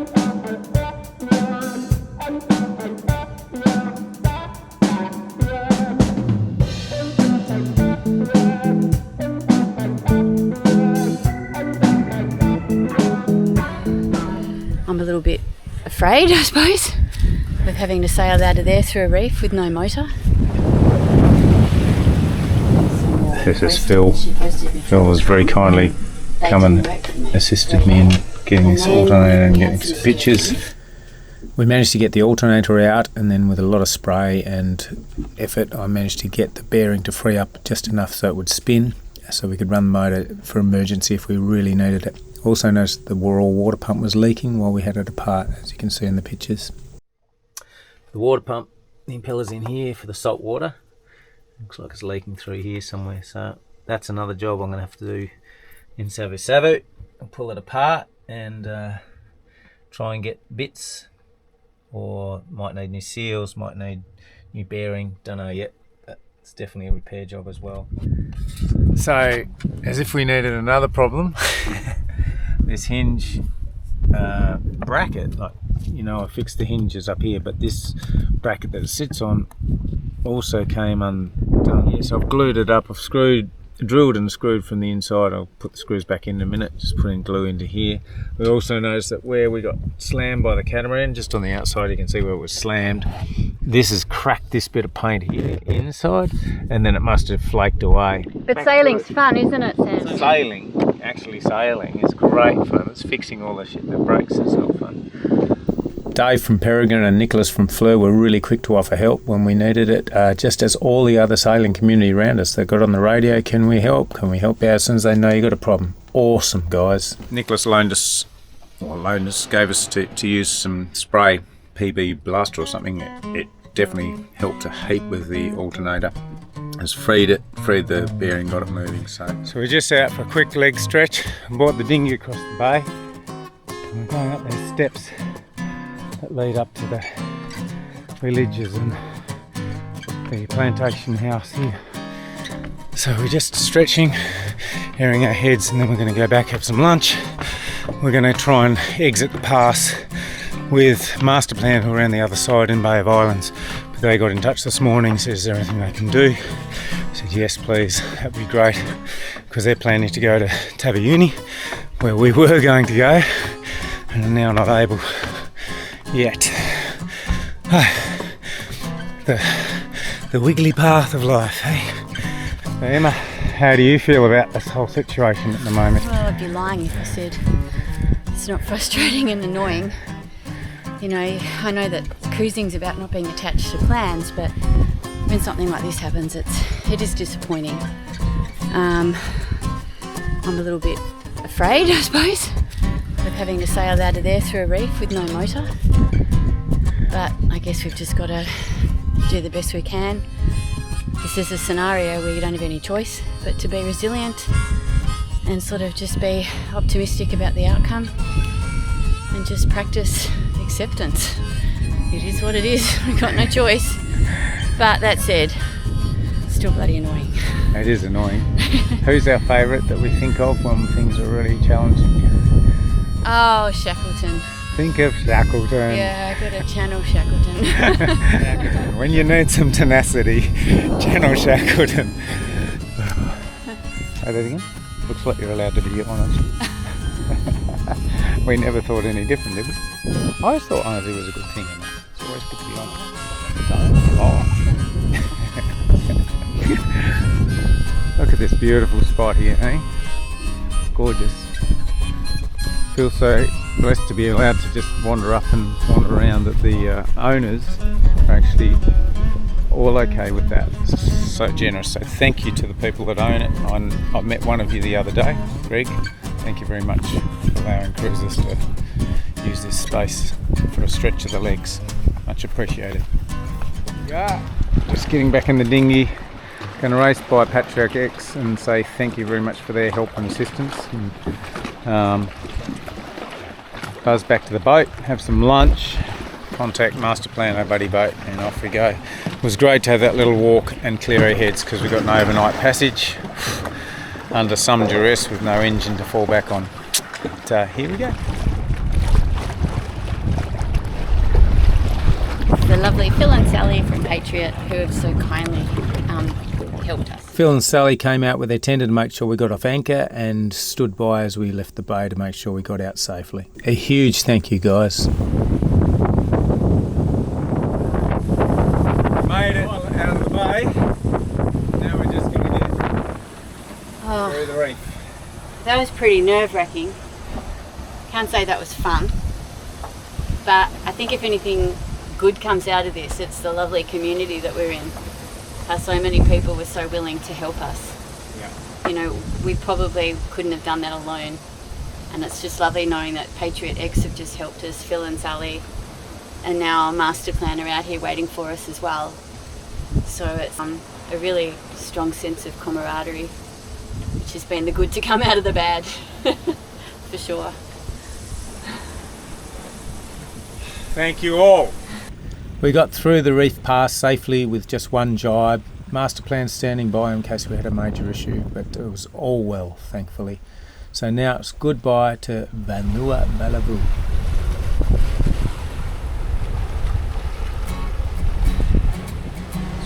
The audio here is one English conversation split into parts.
I'm a little bit afraid, I suppose, of having to sail out of there through a reef with no motor. This is Phil. Phil has very kindly come and assisted me in getting this alternator and getting some pictures. We managed to get the alternator out, and then with a lot of spray and effort I managed to get the bearing to free up just enough so it would spin, so we could run the motor for emergency if we really needed it. Also noticed the raw water pump was leaking while we had it apart, as you can see in the pictures. The water pump, the impeller's in here for the salt water. Looks like it's leaking through here somewhere, so that's another job I'm going to have to do in Savu Savu. I'll pull it apart and try and get bits, or might need new seals, might need new bearing, don't know yet. It's definitely a repair job as well. So, as if we needed another problem, this hinge bracket, like, you know, I fixed the hinges up here, but this bracket that it sits on also came undone here. So I've glued it up, I've drilled and screwed from the inside. I'll put the screws back in a minute, just putting glue into here. We also noticed that where we got slammed by the catamaran, just on the outside you can see where it was slammed, this has cracked this bit of paint here inside, and then it must have flaked away. But sailing's fun, isn't it, Sam? Sailing, actually sailing is great fun. It's fixing all the shit that breaks, it's not fun. Dave from Peregrine and Nicholas from Fleur were really quick to offer help when we needed it, just as all the other sailing community around us. They got on the radio, can we help? Can we help out? As soon as they know you got a problem. Awesome, guys. Nicholas gave us to use some spray, PB Blaster or something. It definitely helped a heap with the alternator. It's freed the bearing, got it moving. So we're just out for a quick leg stretch. I brought the dinghy across the bay. And we're going up these steps that lead up to the villages and the plantation house here. So we're just stretching, airing our heads, and then we're going to go back, have some lunch. We're going to try and exit the pass with Master Plan, who are around the other side in Bay of Islands. But they got in touch this morning, said is there anything they can do? I said yes please, that'd be great, because they're planning to go to Tabayuni, where we were going to go, and are now not able yet. The wiggly path of life, hey? So Emma, how do you feel about this whole situation at the moment? Well, I'd be lying if I said it's not frustrating and annoying. You know, I know that cruising's about not being attached to plans, but when something like this happens, it is disappointing. I'm a little bit afraid, I suppose, of having to sail out of there through a reef with no motor. But I guess we've just got to do the best we can. This is a scenario where you don't have any choice but to be resilient and sort of just be optimistic about the outcome and just practice acceptance. It is what it is, we've got no choice. But that said, still bloody annoying. It is annoying. Who's our favourite that we think of when things are really challenging? Oh, Shackleton. Think of Shackleton. Yeah, I got to channel Shackleton. Shackleton. When you need some tenacity, channel Shackleton. Say that again? Looks like you're allowed to be honest. We never thought any different, did we? I always thought honesty was a good thing. It's always good to be honest. Don't lie. Look at this beautiful spot here, eh? Gorgeous. Feel so blessed to be allowed to just wander up and wander around, that the owners are actually all okay with that. So generous. So thank you to the people that own it. I met one of you the other day, Greg. Thank you very much for allowing cruisers to use this space for a stretch of the legs. Much appreciated. Yeah. Just getting back in the dinghy. Going to race by Patriarch X and say thank you very much for their help and assistance. And, buzz back to the boat, have some lunch, contact Master Plan, our buddy boat, and off we go. It was great to have that little walk and clear our heads, because we got an overnight passage under some duress with no engine to fall back on. But here we go. the lovely Phil and Sally from Patriot who have so kindly helped us. Phil and Sally came out with their tender to make sure we got off anchor and stood by as we left the bay to make sure we got out safely. A huge thank you, guys. Made it out of the bay. Now we're just going to get through the reef. That was pretty nerve-wracking. Can't say that was fun. But I think if anything good comes out of this, it's the lovely community that we're in. How so many people were so willing to help us. Yeah. You know, we probably couldn't have done that alone. And it's just lovely knowing that Patriot X have just helped us, Phil and Sally, and now our master planner out here waiting for us as well. So it's a really strong sense of camaraderie, which has been the good to come out of the bad, for sure. Thank you all. We got through the reef pass safely with just one jibe. Master plan standing by in case we had a major issue, but it was all well, thankfully. So now it's goodbye to Vanua Malavu.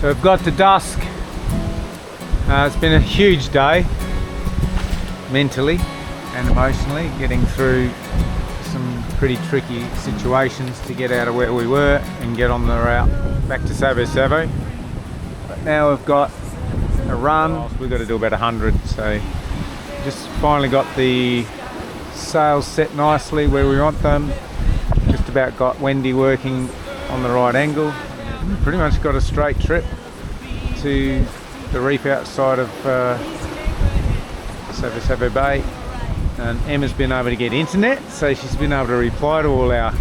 So we've got to dusk. It's been a huge day, mentally and emotionally, getting through some pretty tricky situations to get out of where we were and get on the route back to Savu Savu. But now we've got a run. We've got to do about 100, so just finally got the sails set nicely where we want them. Just about got Wendy working on the right angle. Pretty much got a straight trip to the reef outside of Savu Savu Bay. And Emma's been able to get internet, so she's been able to reply to all our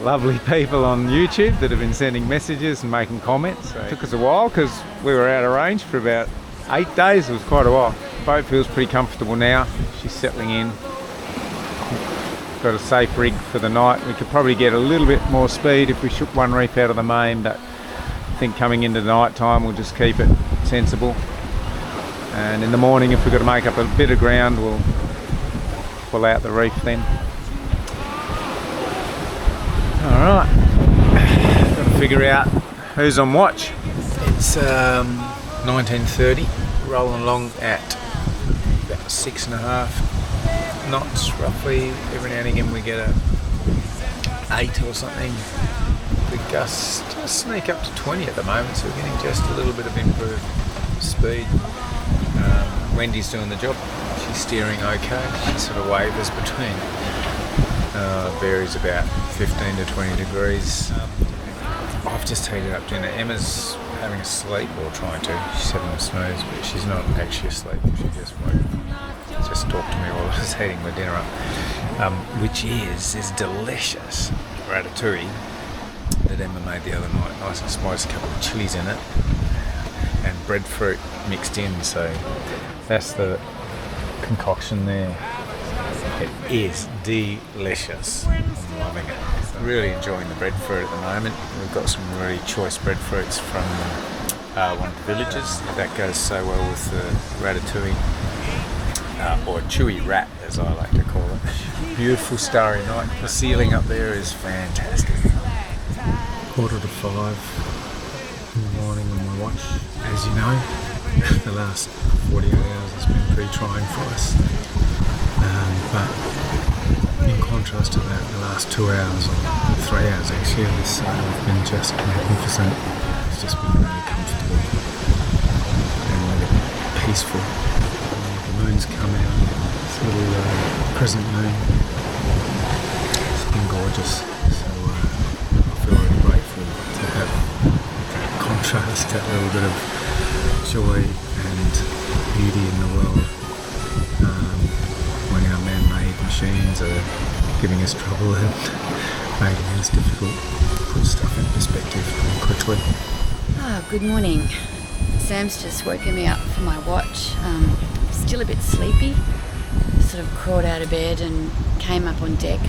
lovely people on YouTube that have been sending messages and making comments. So it took us a while because we were out of range for about 8 days. It was quite a while. The boat feels pretty comfortable now. She's settling in. Got a safe rig for the night. We could probably get a little bit more speed if we shook one reef out of the main, but I think coming into the night time we'll just keep it sensible. And in the morning, if we've got to make up a bit of ground, we'll pull out the reef then. Alright, got to figure out who's on watch. It's 19:30, rolling along at about 6.5 knots roughly. Every now and again we get a 8 or something. The gusts sneak up to 20 at the moment, so we're getting just a little bit of improved speed. Wendy's doing the job. She's steering okay. She sort of wavers between varies about 15 to 20 degrees. I've just heated up dinner. Emma's having a sleep, or trying to. She's having a snooze, but she's not actually asleep. She just woke. Just talked to me while I was heating the dinner up, which is this delicious ratatouille that Emma made the other night. Nice and spicy, a couple of chilies in it, and breadfruit mixed in. So that's the concoction there. It is delicious. I'm loving it. Really enjoying the breadfruit at the moment. We've got some really choice breadfruits from one of the villages. That goes so well with the ratatouille, or chewy rat as I like to call it. Beautiful starry night. The ceiling up there is fantastic. 4:45 in the morning on my watch. As you know, the last 48 hours has been pretty trying for us. But in contrast to that, the last 2 hours, or 3 hours actually, of this sail have been just magnificent. It's just been really comfortable and really peaceful. The moon's come out, this little crescent moon. It's been gorgeous. So I feel really grateful to have that contrast, that little bit of joy and beauty in the world. When our man-made machines are giving us trouble and making it difficult to put stuff in perspective quickly. Good morning. Sam's just woken me up for my watch. Still a bit sleepy. Sort of crawled out of bed and came up on deck,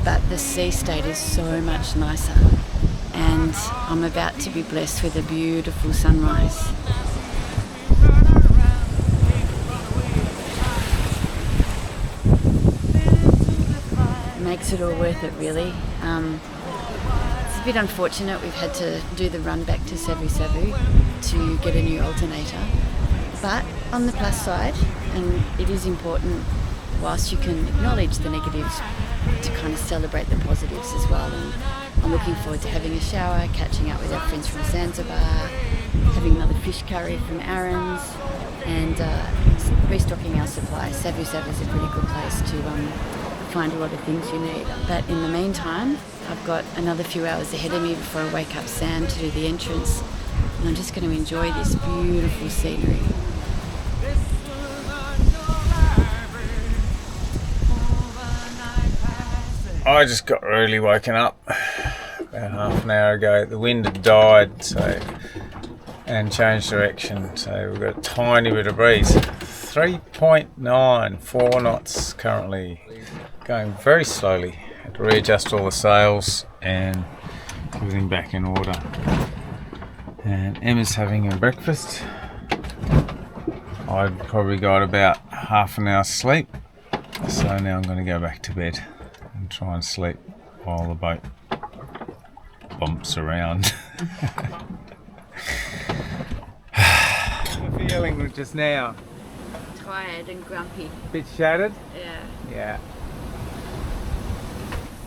but the sea state is so much nicer, and I'm about to be blessed with a beautiful sunrise. Makes it all worth it, really. It's a bit unfortunate we've had to do the run back to Savu Savu to get a new alternator. But on the plus side, and it is important, whilst you can acknowledge the negatives, to kind of celebrate the positives as well. And I'm looking forward to having a shower, catching up with our friends from Zanzibar, having another fish curry from Aaron's, and restocking our supplies. Savu Savu is a pretty good place to find a lot of things you need. But in the meantime, I've got another few hours ahead of me before I wake up Sam to do the entrance, and I'm just going to enjoy this beautiful scenery. I just got really woken up about half an hour ago. The wind had died and changed direction, so we've got a tiny bit of breeze. 3.9, 4 knots currently, going very slowly. Had to readjust all the sails and everything back in order. And Emma's having her breakfast. I'd probably got about half an hour's sleep, so now I'm going to go back to bed and try and sleep while the boat bumps around. I'm feeling just now. Tired and grumpy. Bit shattered? Yeah.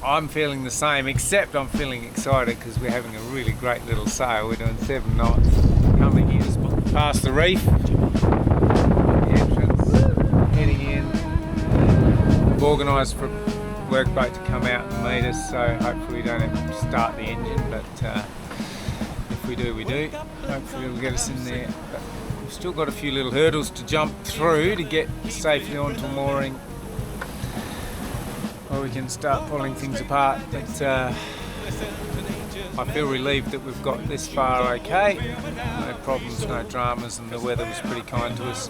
I'm feeling the same, except I'm feeling excited because we're having a really great little sail. We're doing 7 knots, coming in past the reef, the entrance, heading in. We've organised for workboat to come out and meet us, so hopefully we don't have to start the engine, but if we do, we do. Hopefully it'll get us in there. But we've still got a few little hurdles to jump through to get safely onto mooring, or we can start pulling things apart. But I feel relieved that we've got this far okay. No problems, no dramas, and the weather was pretty kind to us.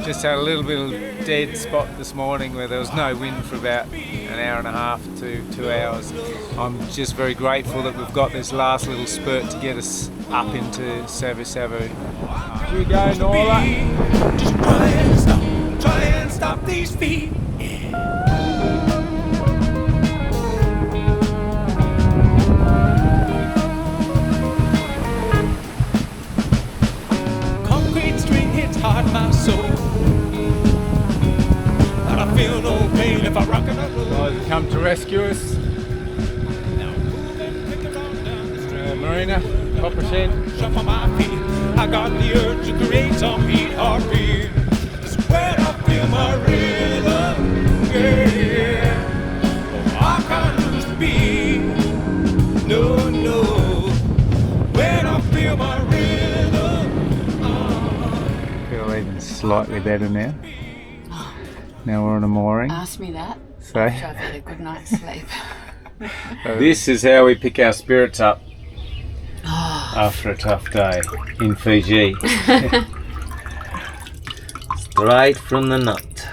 Just had a little bit of dead spot this morning where there was no wind for about an hour and a half to 2 hours. I'm just very grateful that we've got this last little spurt to get us up into Savu Savu. Here we go, Norla. Just try and stop these feet. Hard my soul, but I feel no pain if I rock and I roll. Guys have come to rescue us. Marina, Copper Shed. Jump on my feet. I got the urge to create some heat, heartbeat. It's where I feel my rhythm. Yeah. Oh, I can't lose the beat. No. When I feel my rhythm. Even slightly better now. Now we're on a mooring. Ask me that. So I've had a good night's sleep. This is how we pick our spirits up after a tough day in Fiji. Straight from the nut.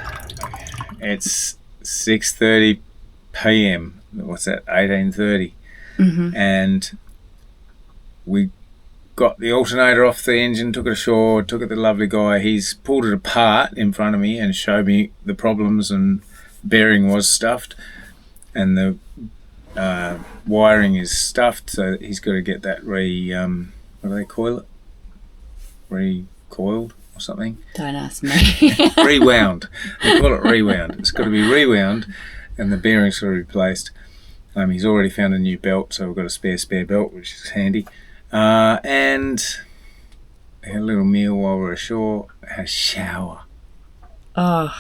It's 6:30 p.m. What's that? 18:30, and we got the alternator off the engine, took it ashore, took it to the lovely guy. He's pulled it apart in front of me and showed me the problems, and bearing was stuffed and the wiring is stuffed, so he's got to get that what do they call it? Recoiled or something? Don't ask me. Rewound. They call it rewound. It's got to be rewound and the bearings are replaced. He's already found a new belt, so we've got a spare belt, which is handy. And had a little meal while we were ashore. Had a shower. Oh.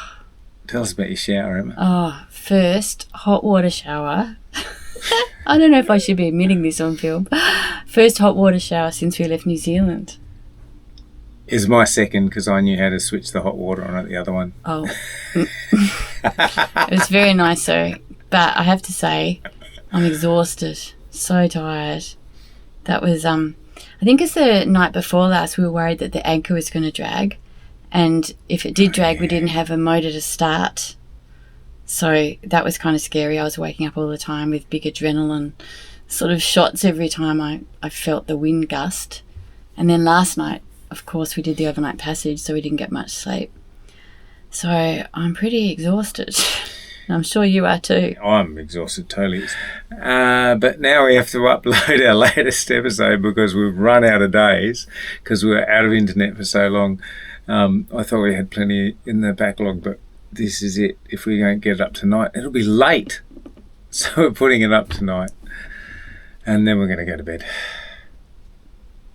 Tell us about your shower, Emma. Oh, first hot water shower. I don't know if I should be admitting this on film. First hot water shower since we left New Zealand. Is my second, because I knew how to switch the hot water on at the other one. Oh. It was very nice though. But I have to say, I'm exhausted. So tired. That was, I think it's the night before last, we were worried that the anchor was going to drag. And if it did drag, we didn't have a motor to start. So that was kind of scary. I was waking up all the time with big adrenaline sort of shots every time I felt the wind gust. And then last night, of course, we did the overnight passage, so we didn't get much sleep. So I'm pretty exhausted. I'm sure you are too. I'm exhausted totally. But now we have to upload our latest episode because we've run out of days because we were out of internet for so long. I thought we had plenty in the backlog, but this is it. If we don't get it up tonight, it'll be late. So we're putting it up tonight. And then we're going to go to bed.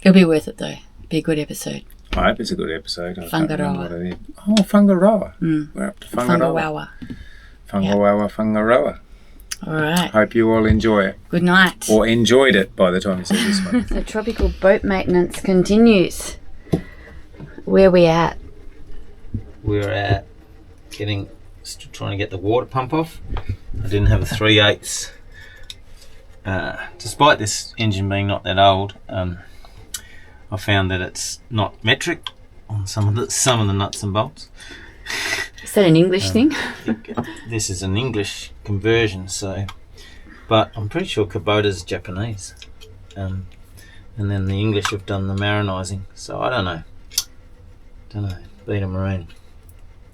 It'll be worth it though. Be a good episode. I hope it's a good episode. Whangaroa. Oh, Whangaroa. We're up to Whangaroa. Whangaroa. Whangaroa. All right. Hope you all enjoy it. Good night. Or enjoyed it by the time you see this one. The tropical boat maintenance continues. Where are we at? We're at trying to get the water pump off. I didn't have a 3/8. Despite this engine being not that old, I found that it's not metric on some of the nuts and bolts. Is that an English thing? This is an English conversion, but I'm pretty sure Kubota's Japanese, and then the English have done the marinising. So I don't know. Beta Marine.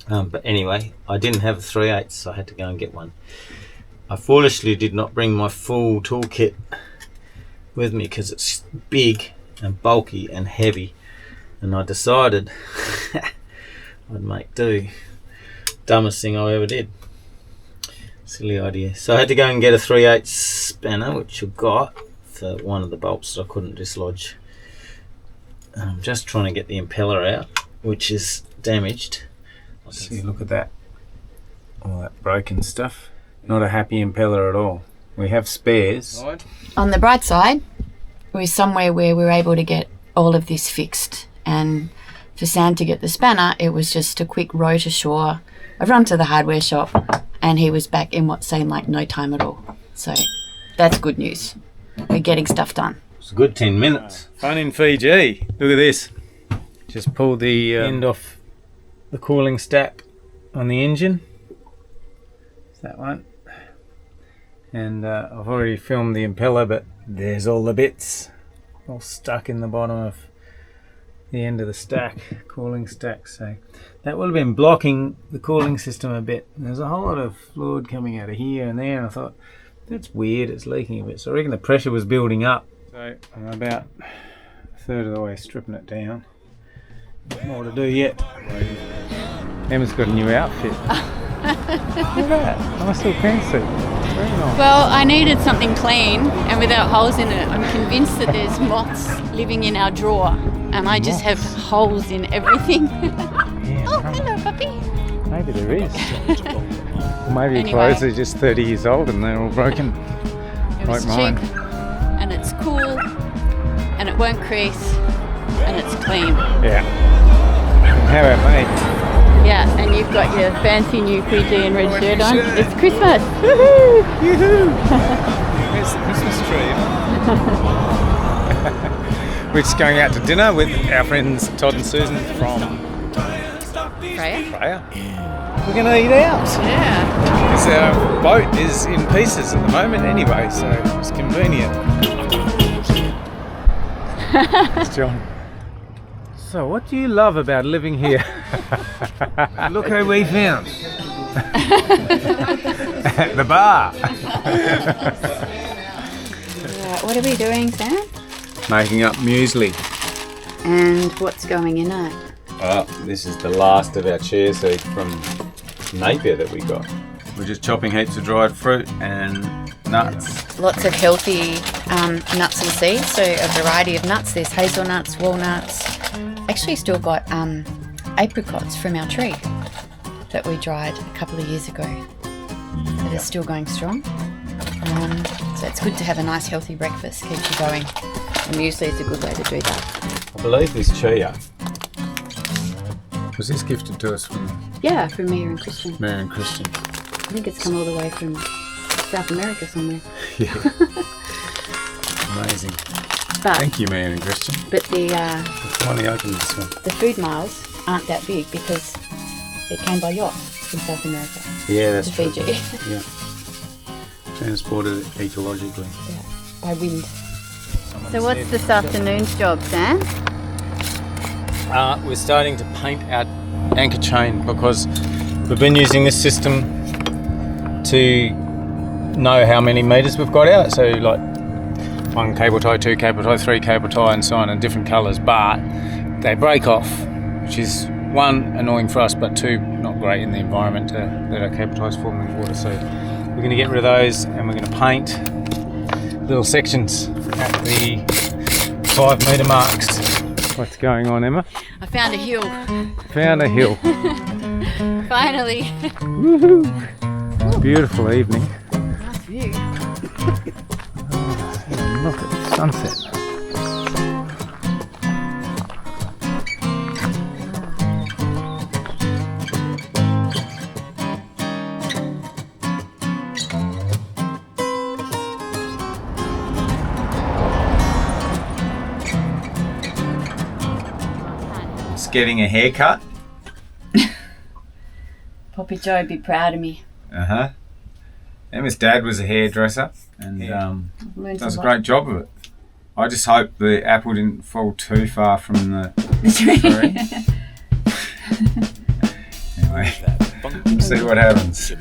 But anyway, I didn't have a 3/8, so I had to go and get one. I foolishly did not bring my full toolkit with me because it's big and bulky and heavy, and I decided I'd make do. Dumbest thing I ever did. Silly idea. So I had to go and get a 3/8 spanner, which I got for one of the bolts that I couldn't dislodge. I'm just trying to get the impeller out, which is damaged. See, look at that. All that broken stuff. Not a happy impeller at all. We have spares. On the bright side, we're somewhere where we're able to get all of this fixed. And for Sam to get the spanner, it was just a quick row to shore, a run to the hardware shop, and he was back in what seemed like no time at all. So that's good news. We're getting stuff done. It's a good 10 minutes. Fun in Fiji. Look at this. Just pulled the end off the cooling stack on the engine. It's that one. And I've already filmed the impeller, but there's all the bits all stuck in the bottom of the end of the stack, cooling stack. So that would have been blocking the cooling system a bit. And there's a whole lot of fluid coming out of here and there, and I thought, that's weird, it's leaking a bit. So I reckon the pressure was building up. So I'm about a third of the way stripping it down. More to do yet. Emma's got a new outfit. Look at that, nice little pantsuit. Very nice. Well, I needed something clean and without holes in it. I'm convinced that there's moths living in our drawer, and I just have holes in everything. Yeah, Oh, hello, puppy. maybe there is. Or maybe your Anyway. clothes are just 30 years old and they're all broken. It was Like mine. cheap, and it's cool, and it won't crease, and it's clean. Yeah. How about me? Yeah, and you've got your fancy new Fijian red What shirt new on. shirt? It's Christmas. Woohoo! Yoo-hoo! There's the Christmas tree. We're just going out to dinner with our friends Todd and Susan from Freya? Freya. We're going to eat out. Yeah. Because our boat is in pieces at the moment anyway, so it's convenient. It's John. So what do you love about living here? Look who we found. At the bar. Right, what are we doing, Sam? Making up muesli. And what's going in it? This is the last of our chia seed from Napier that we got. We're just chopping heaps of dried fruit and nuts. Lots of healthy nuts and seeds, so a variety of nuts. There's hazelnuts, walnuts. Actually still got apricots from our tree that we dried a couple of years ago that are still going strong. So it's good to have a nice healthy breakfast, keeps you going. And muesli is a good way to do that. I believe this chia was this gifted to us from Yeah, from Mia and Christian. Mary and Christian. I think it's come all the way from South America somewhere. Yeah. Amazing. But Thank you, Mary and Christian. but the Finally opened this one. the food miles aren't that big because it came by yacht from South America Yeah, that's to true. Fiji. Yeah. Transported ecologically. Yeah, by wind. So what's this afternoon's job, Sam? We're starting to paint our anchor chain because we've been using this system to know how many metres we've got out. So like 1 cable tie, 2 cable tie, 3 cable tie and so on, and different colours, but they break off, which is 1, annoying for us, but 2, not great in the environment to let our cable ties fall in the water. So we're going to get rid of those, and we're going to paint little sections at the 5 metre marks. What's going on, Emma? I found a hill. Found a hill. Finally. Woohoo! Beautiful evening. Nice view. Look at the sunset. Just getting a haircut. Poppy Joe would be proud of me. Emma's dad was a hairdresser and does a great job of it. I just hope the apple didn't fall too far from the tree. Anyway, we'll see what happens.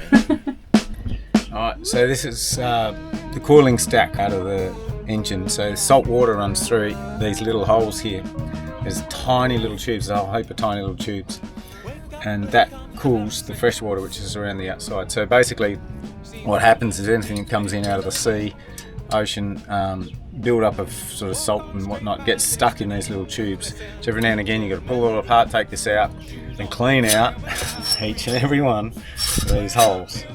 Alright, so this is the cooling stack out of the engine. So salt water runs through these little holes here. There's tiny little tubes, a whole heap of tiny little tubes. And that cools the fresh water which is around the outside. So basically what happens is anything that comes in out of the sea, ocean, build up of sort of salt and whatnot gets stuck in these little tubes. So every now and again you've got to pull it all apart, take this out, then clean out each and every one of these holes.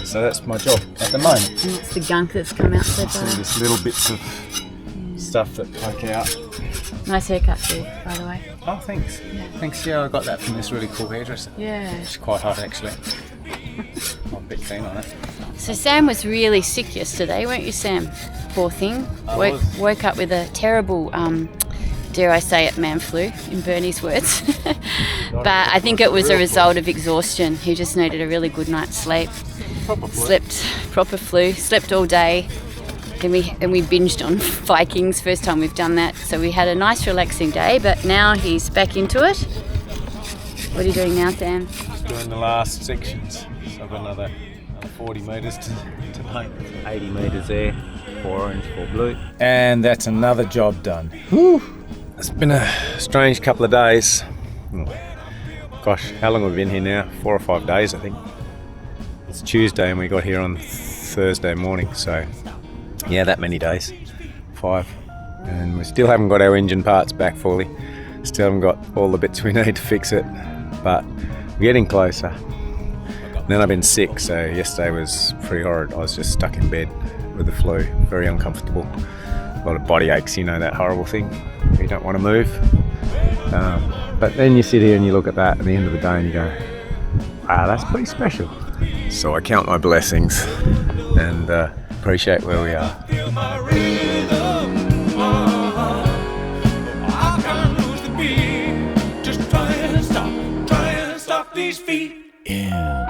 So that's my job at the moment. And that's the gunk that's come out so far. See these little bits of stuff that poke out. Nice haircut too, by the way. Oh, thanks. Yeah. Thanks, yeah, I got that from this really cool hairdresser. Yeah. It's quite hot actually. I'm a bit keen on it. So Sam was really sick yesterday, weren't you, Sam? Poor thing. Woke up with a terrible, dare I say it, man flu, in Bernie's words. But I think it was a result of exhaustion. He just needed a really good night's sleep. Proper flu. Slept all day. And we binged on Vikings, first time we've done that. So we had a nice relaxing day, but now he's back into it. What are you doing now, Sam? Just doing the last sections. So I've got another 40 metres to paint. 80 metres there, 4 orange, 4 blue. And that's another job done. Whew. It's been a strange couple of days. Gosh, how long have we been here now? 4 or 5 days, I think. It's Tuesday and we got here on Thursday morning, so yeah, that many days. 5. And we still haven't got our engine parts back fully. Still haven't got all the bits we need to fix it, but we're getting closer. And then I've been sick, so yesterday was pretty horrid. I was just stuck in bed with the flu, very uncomfortable. A lot of body aches, you know, that horrible thing. You don't want to move. But then you sit here and you look at that at the end of the day and you go, wow, that's pretty special. So I count my blessings and appreciate where we are. These feet. Yeah.